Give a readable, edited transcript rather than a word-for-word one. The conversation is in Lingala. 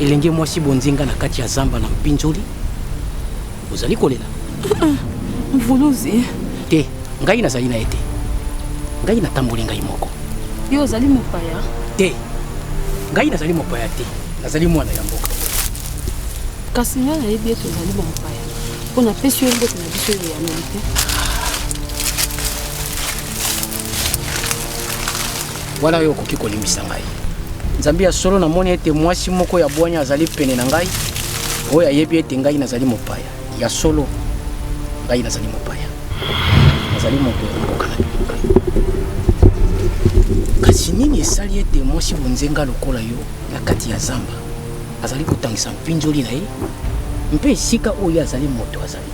Elenge mwasi bonzenga na kati ya zamba na mpinzoli. Ozali kolela. Mvuluzi. Te, ngai nazali na ete. Ngai natamboli ngai moko. Yo ozali mopaya. Te. Ngai nazali mopaya te. Nazali mwana ya mboka. Kasi nga nayebi ete ozali mopaya. Pona pesi yo mbote na biso ya nalite. Wala yo koki kolimisa ngai. Nzambi ya solo na moni ete mwasi moko ya bwanya azali pene na ngai. Oyo ayebi ete ngai nazali mopaya. Ya solo ngai nazali mopaya. Nazali moto ya mboka na biluka. Kasi nini esali ete mwasi bonzenga lokola yo na kati ya zamba azali kotangisa mpinzoli na ye? Mpe esika oyo azali moto azali.